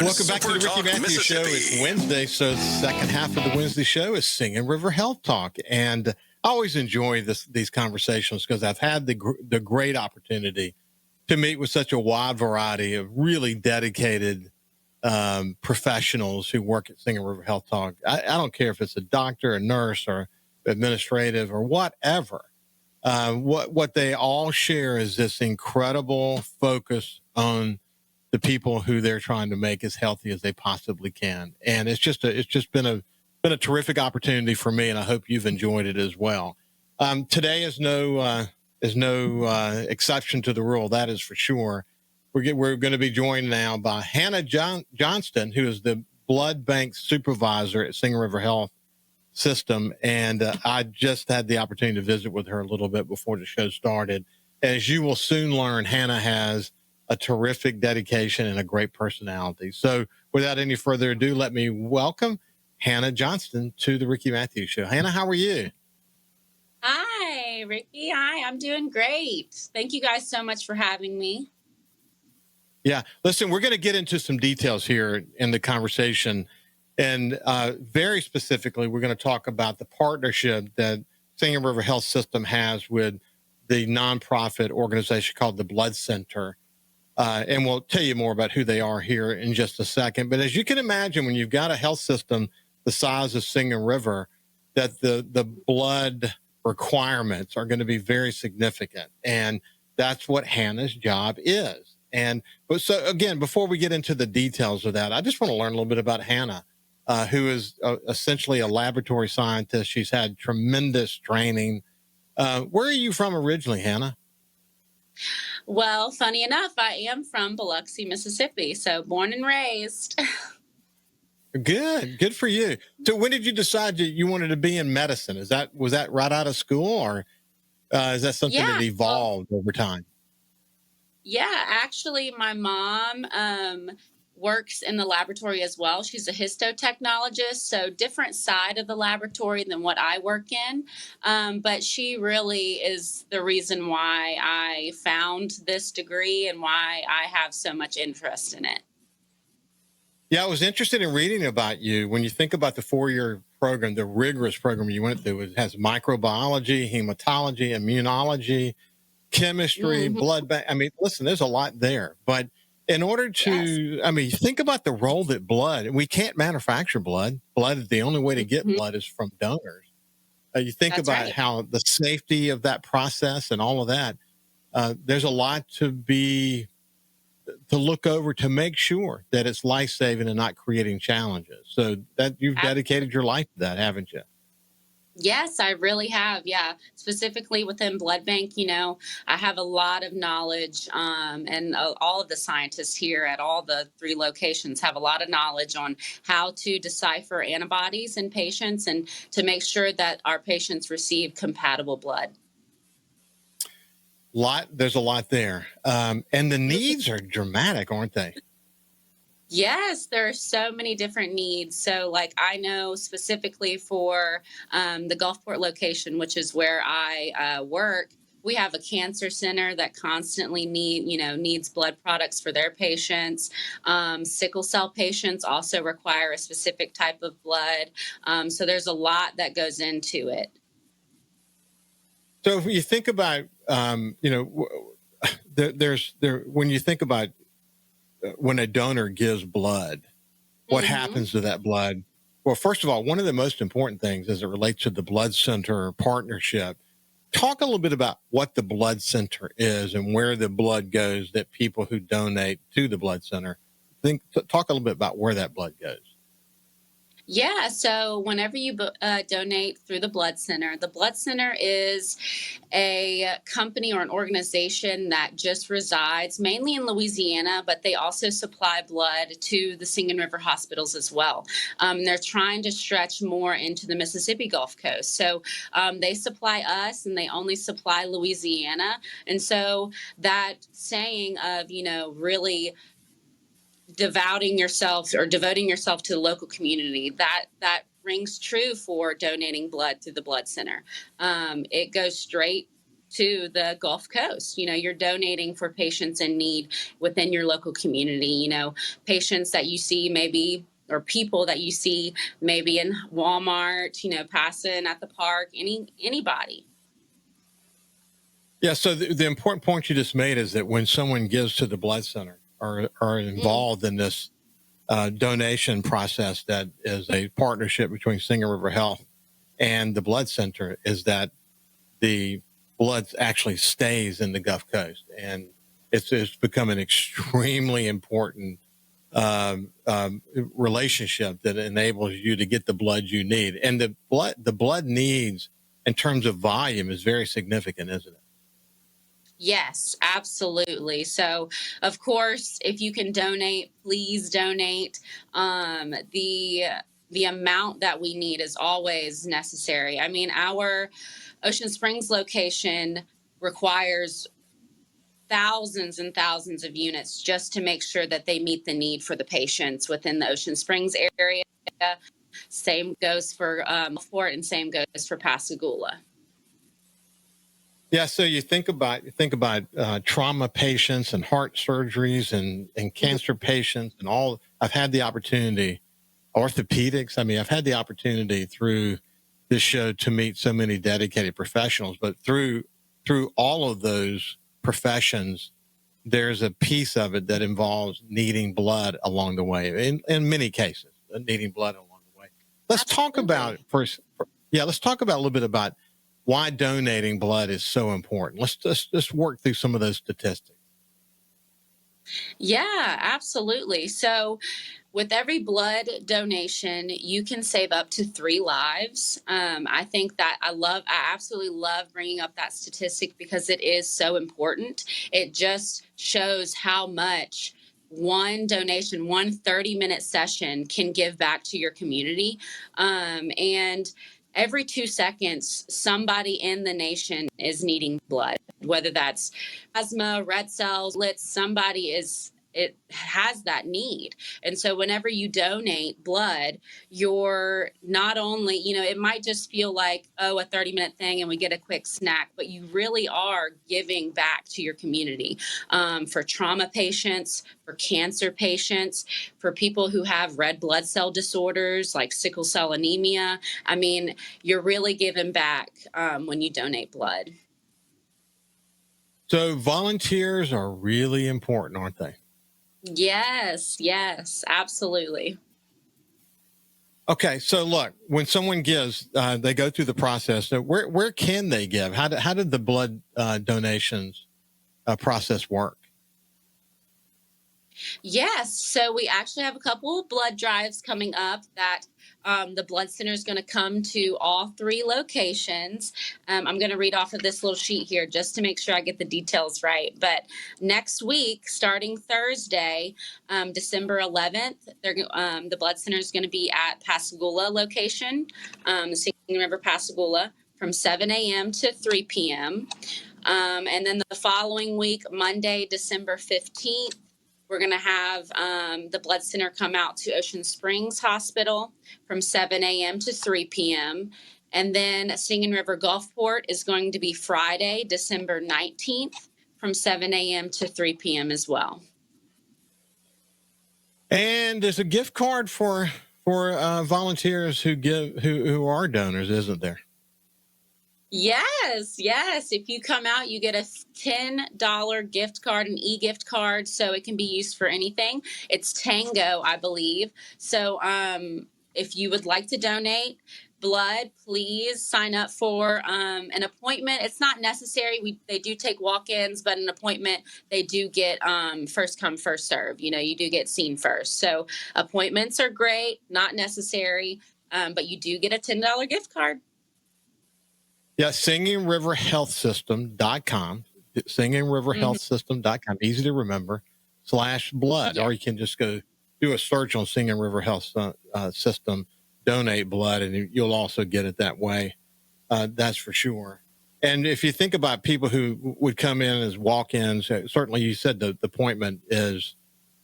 Welcome back to the Ricky Matthews Show. It's Wednesday, so the second half of the Wednesday show is Singing River Health Talk. And I always enjoy these conversations because I've had the great opportunity to meet with such a wide variety of really dedicated professionals who work at Singing River Health Talk. I don't care if it's a doctor, a nurse, or administrative or whatever. What they all share is this incredible focus on the people who they're trying to make as healthy as they possibly can. And it's just been a terrific opportunity for me, and I hope you've enjoyed it as well. Today is no exception to the rule, that is for sure. We're going to be joined now by Hannah Johnston, who is the blood bank supervisor at Singing River Health System. And I just had the opportunity to visit with her a little bit before the show started. As you will soon learn, Hannah has a terrific dedication and a great personality. So without any further ado, let me welcome Hannah Johnston to the Ricky Matthews Show. Hannah, how are you? Hi, Ricky. Hi, I'm doing great. Thank you guys so much for having me. Yeah, listen, we're going to get into some details here in the conversation. And very specifically, we're going to talk about the partnership that Singing River Health System has with the nonprofit organization called the Blood Center. And we'll tell you more about who they are here in just a second. But as you can imagine, when you've got a health system the size of Singing River, that the blood requirements are going to be very significant. And that's what Hannah's job is. But so again, before we get into the details of that, I just want to learn a little bit about Hannah, who is essentially a laboratory scientist. She's had tremendous training. Where are you from originally, Hannah? Well, funny enough, I am from Biloxi, Mississippi, so born and raised. Good for you. So when did you decide you wanted to be in medicine? Was that right out of school, or is that something that evolved over time? Yeah, actually, my mom works in the laboratory as well. She's a histotechnologist, so different side of the laboratory than what I work in. But she really is the reason why I found this degree and why I have so much interest in it. Yeah, I was interested in reading about you. When you think about the 4-year program, the rigorous program you went through, it has microbiology, hematology, immunology, chemistry, blood bank. I mean, listen, there's a lot there. But in order to, think about the role that we can't manufacture blood. Blood is the only way to get blood is from donors. You think That's about right. how the safety of that process and all of that. There's a lot to look over to make sure that it's life-saving and not creating challenges. So that you've dedicated your life to that, haven't you? Yes, I really have. Yeah. Specifically within blood bank, I have a lot of knowledge, and all of the scientists here at all the 3 locations have a lot of knowledge on how to decipher antibodies in patients and to make sure that our patients receive compatible blood. There's a lot there. And the needs are dramatic, aren't they? Yes, there are so many different needs. So, like, I know specifically for the Gulfport location, which is where I work, we have a cancer center that constantly needs blood products for their patients. Sickle cell patients also require a specific type of blood. So there's a lot that goes into it. So if you think about, when you think about when a donor gives blood, what happens to that blood? Well, first of all, one of the most important things as it relates to the blood center partnership, talk a little bit about what the blood center is and where the blood goes that people who donate to the blood center talk a little bit about where that blood goes. Yeah, so whenever you donate through the Blood Center is a company or an organization that just resides mainly in Louisiana, but they also supply blood to the Singing River hospitals as well. They're trying to stretch more into the Mississippi Gulf Coast. So they supply us and they only supply Louisiana. And so that saying of, really devoting yourself to the local community, that rings true for donating blood through the Blood Center. It goes straight to the Gulf Coast. You're donating for patients in need within your local community, patients that you see maybe, or people that you see maybe in Walmart, passing at the park, anybody. Yeah. So the important point you just made is that when someone gives to the blood center or are involved in this donation process that is a partnership between Singing River Health and the blood center, is that the blood actually stays in the Gulf Coast, and it's become an extremely important relationship that enables you to get the blood you need. And the blood needs in terms of volume is very significant, isn't it? Yes, absolutely. So, of course, if you can donate, please donate. The amount that we need is always necessary. I mean, our Ocean Springs location requires thousands and thousands of units just to make sure that they meet the need for the patients within the Ocean Springs area. Same goes for Fort, and same goes for Pascagoula. Yeah, so you think about trauma patients and heart surgeries and cancer patients and all. I've had the opportunity, orthopedics. I mean, I've had the opportunity through this show to meet so many dedicated professionals. But through all of those professions, there's a piece of it that involves needing blood along the way. In many cases, needing blood along the way. Let's talk about first. Yeah, let's talk about a little bit about why donating blood is so important. Let's just work through some of those statistics. Yeah, absolutely. So, with every blood donation, you can save up to 3 lives. I think that I absolutely love bringing up that statistic because it is so important. It just shows how much one donation, one 30-minute session can give back to your community. And every 2 seconds, somebody in the nation is needing blood, whether that's plasma, red cells, it has that need. And so whenever you donate blood, you're not only, it might just feel like, oh, a 30-minute thing and we get a quick snack, but you really are giving back to your community, for trauma patients, for cancer patients, for people who have red blood cell disorders like sickle cell anemia. I mean, you're really giving back when you donate blood. So volunteers are really important, aren't they? Yes, absolutely. Okay, so look, when someone gives, they go through the process. So where can they give? How did the blood donations process work? Yes, so we actually have a couple of blood drives coming up that the blood center is going to come to all 3 locations. I'm going to read off of this little sheet here just to make sure I get the details right. But next week, starting Thursday, December 11th, the blood center is going to be at Pascagoula location, the Singing River Pascagoula, from 7 a.m. to 3 p.m. And then the following week, Monday, December 15th, we're going to have the blood center come out to Ocean Springs Hospital from 7 a.m. to 3 p.m. And then Singing River Gulfport is going to be Friday, December 19th from 7 a.m. to 3 p.m. as well. And there's a gift card for volunteers who are donors, isn't there? Yes. If you come out, you get a $10 gift card, an e-gift card, so it can be used for anything. It's Tango, I believe. So if you would like to donate blood, please sign up for an appointment. It's not necessary. They do take walk-ins, but an appointment, they do get first come, first serve. You do get seen first. So appointments are great, not necessary, but you do get a $10 gift card. Yeah, singingriverhealthsystem.com, singingriverhealthsystem.com, easy to remember, /blood, or you can just go do a search on Singing River Health System, donate blood, and you'll also get it that way. That's for sure. And if you think about people who would come in as walk-ins, certainly you said the appointment is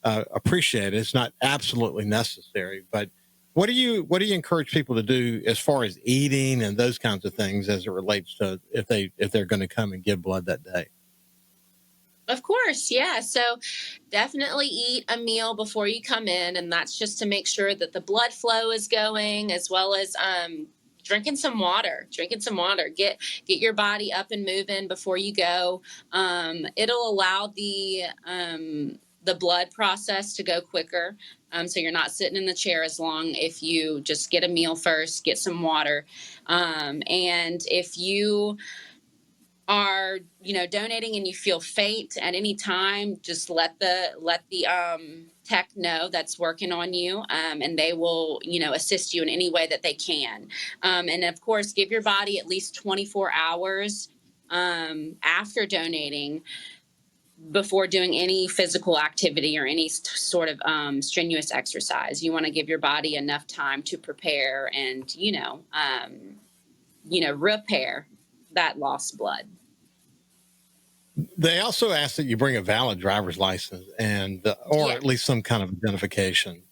appreciated. It's not absolutely necessary, but What do you encourage people to do as far as eating and those kinds of things as it relates to if they're going to come and give blood that day? Of course, yeah. So definitely eat a meal before you come in, and that's just to make sure that the blood flow is going, as well as drinking some water. Drinking some water. Get your body up and moving before you go. It'll allow the blood process to go quicker. So you're not sitting in the chair as long if you just get a meal first, get some water, and if you are donating and you feel faint at any time, just let the tech know that's working on you, and they will assist you in any way that they can, and of course give your body at least 24 hours after donating before doing any physical activity or any sort of strenuous exercise. You want to give your body enough time to prepare and repair that lost blood. They also ask that you bring a valid driver's license and or Yeah. at least some kind of identification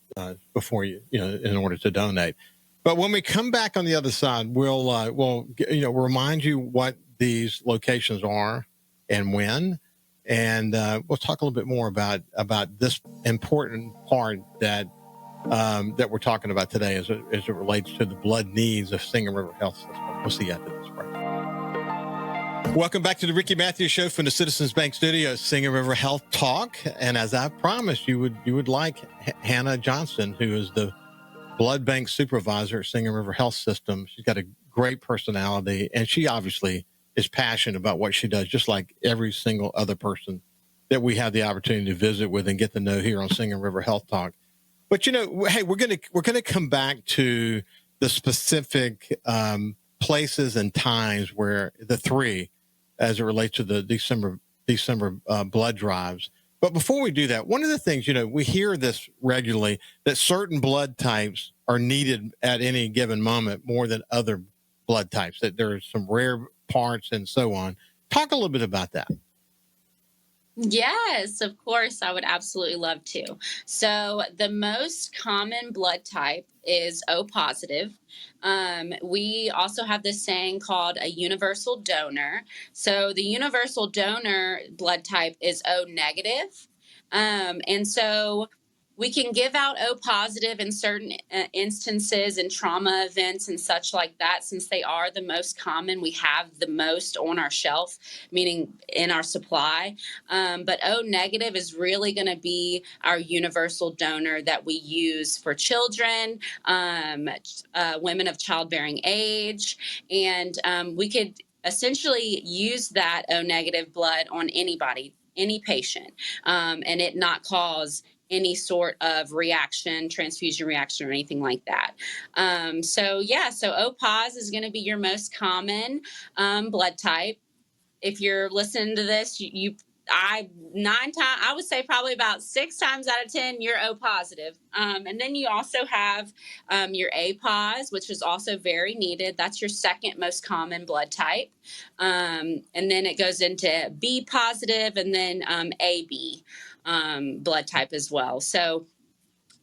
before in order to donate. But when we come back on the other side, we'll remind you what these locations are and when, and we'll talk a little bit more about this important part that we're talking about today as it relates to the blood needs of Singing River Health System. We'll see you after this break. Welcome back to the Ricky Matthews Show from the Citizens Bank Studios, Singing River Health Talk. And as I promised, you would like Hannah Johnston, who is the Blood Bank Supervisor at Singing River Health System. She's got a great personality, and she obviously is passionate about what she does, just like every single other person that we have the opportunity to visit with and get to know here on Singing River Health Talk. But hey, we're gonna come back to the specific places and times where the three, as it relates to the December blood drives. But before we do that, one of the things, we hear this regularly, that certain blood types are needed at any given moment more than other blood types, that there are some rare parts and so on. Talk a little bit about that. Yes, of course, I would absolutely love to. So, the most common blood type is O positive. We also have this saying called a universal donor. So, the universal donor blood type is O negative. And so, we can give out O positive in certain instances and trauma events and such like that, since they are the most common. We have the most on our shelf, meaning in our supply. But O negative is really going to be our universal donor that we use for children, women of childbearing age, and we could essentially use that O negative blood on anybody, any patient, and it not cause any sort of reaction, transfusion reaction, or anything like that. So O pos is going to be your most common blood type. If you're listening to this, I would say probably about 6 times out of 10, you're O positive. And then you also have your A pos, which is also very needed. That's your second most common blood type. And then it goes into B positive and then AB blood type as well. So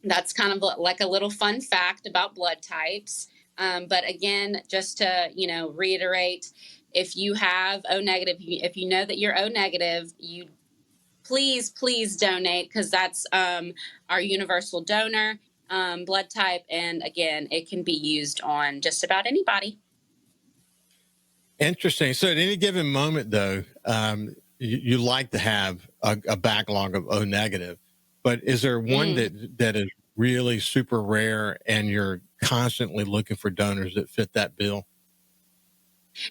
that's kind of like a little fun fact about blood types. But again, just to reiterate, if you have O negative, if you know that you're O negative, you please donate, because that's our universal donor blood type, and again, it can be used on just about anybody. Interesting. So at any given moment, though, you like to have a backlog of O negative, but is there one that is really super rare and you're constantly looking for donors that fit that bill?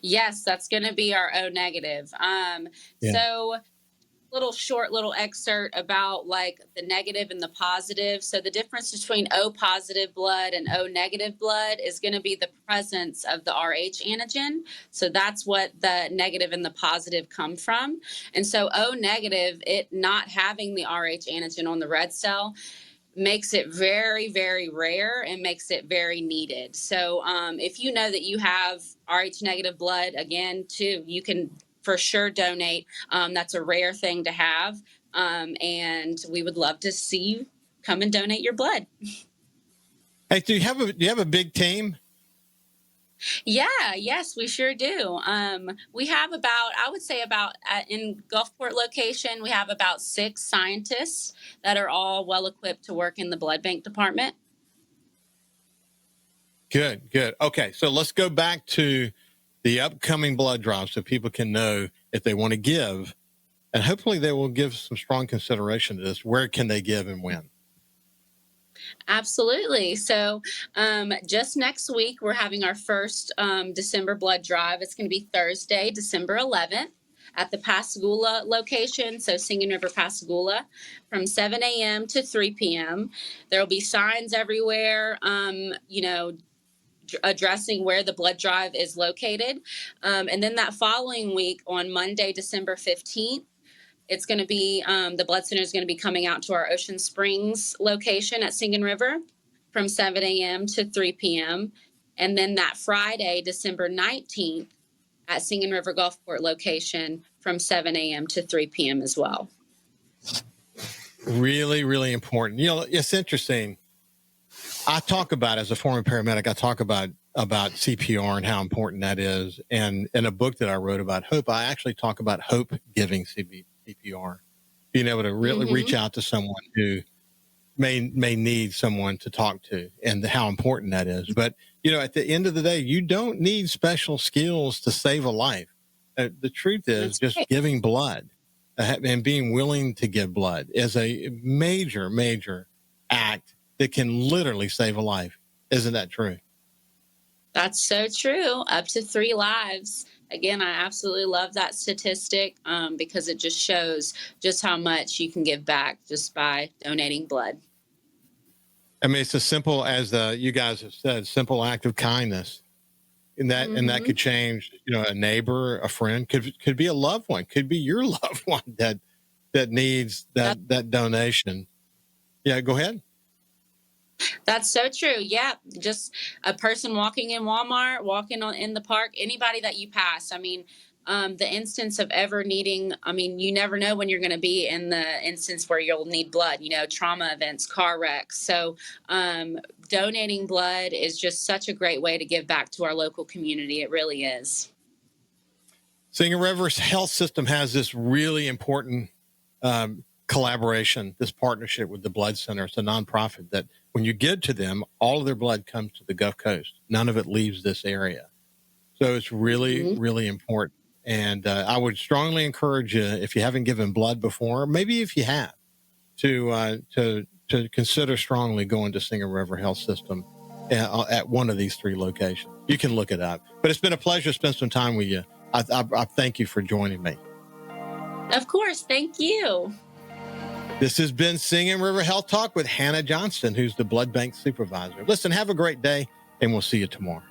Yes, that's going to be our O negative. So little excerpt about like the negative and the positive. So the difference between O positive blood and O negative blood is going to be the presence of the Rh antigen. So that's what the negative and the positive come from. And so O negative, it not having the Rh antigen on the red cell, makes it very, very rare and makes it very needed. So if you know that you have Rh negative blood, again, too, you can for sure donate. That's a rare thing to have. And we would love to see you come and donate your blood. Hey, do you have a big team? Yeah, yes, we sure do. We have about, I would say about in Gulfport location, we have about 6 scientists that are all well equipped to work in the blood bank department. Good, good. Okay, so let's go back to the upcoming blood drive so people can know if they want to give, and hopefully they will give some strong consideration to this. Where can they give and when? Absolutely. So, just next week, we're having our first December blood drive. It's going to be Thursday, December 11th at the Pascagoula location. So, Singing River, Pascagoula, from 7 a.m. to 3 p.m. There will be signs everywhere, addressing where the blood drive is located. And then that following week, on Monday, December 15th, it's going to be the blood center is going to be coming out to our Ocean Springs location at Singing River from 7 a.m. to 3 p.m. And then that Friday, December 19th, at Singing River Gulfport location from 7 a.m. to 3 p.m. as well. Really, really important. It's interesting. I talk about, as a former paramedic, I talk about CPR and how important that is. And in a book that I wrote about hope, I actually talk about hope giving CPR, being able to really reach out to someone who may need someone to talk to, and how important that is. But, at the end of the day, you don't need special skills to save a life. The truth is just giving blood and being willing to give blood is a major, major act that can literally save a life. Isn't that true? That's so true. Up to 3 lives. Again, I absolutely love that statistic because it just shows just how much you can give back just by donating blood. I mean, it's as simple as you guys have said, simple act of kindness, and that could change. A neighbor, a friend, could be a loved one, could be your loved one that needs that donation. Yeah, go ahead. That's so true. Yeah, just a person walking in Walmart, in the park, anybody that you pass. I mean, the instance of ever needing, you never know when you're going to be in the instance where you'll need blood, trauma events, car wrecks. So donating blood is just such a great way to give back to our local community. It really is. Singing River's health system has this really important collaboration, this partnership with the Blood Center. It's a nonprofit that when you give to them, all of their blood comes to the Gulf Coast. None of it leaves this area. So it's really, really important. And I would strongly encourage you, if you haven't given blood before, maybe if you have, to consider strongly going to Singing River Health System at one of these 3 locations. You can look it up. But it's been a pleasure to spend some time with you. I thank you for joining me. Of course. Thank you. This has been Singing River Health Talk with Hannah Johnston, who's the blood bank supervisor. Listen, have a great day, and we'll see you tomorrow.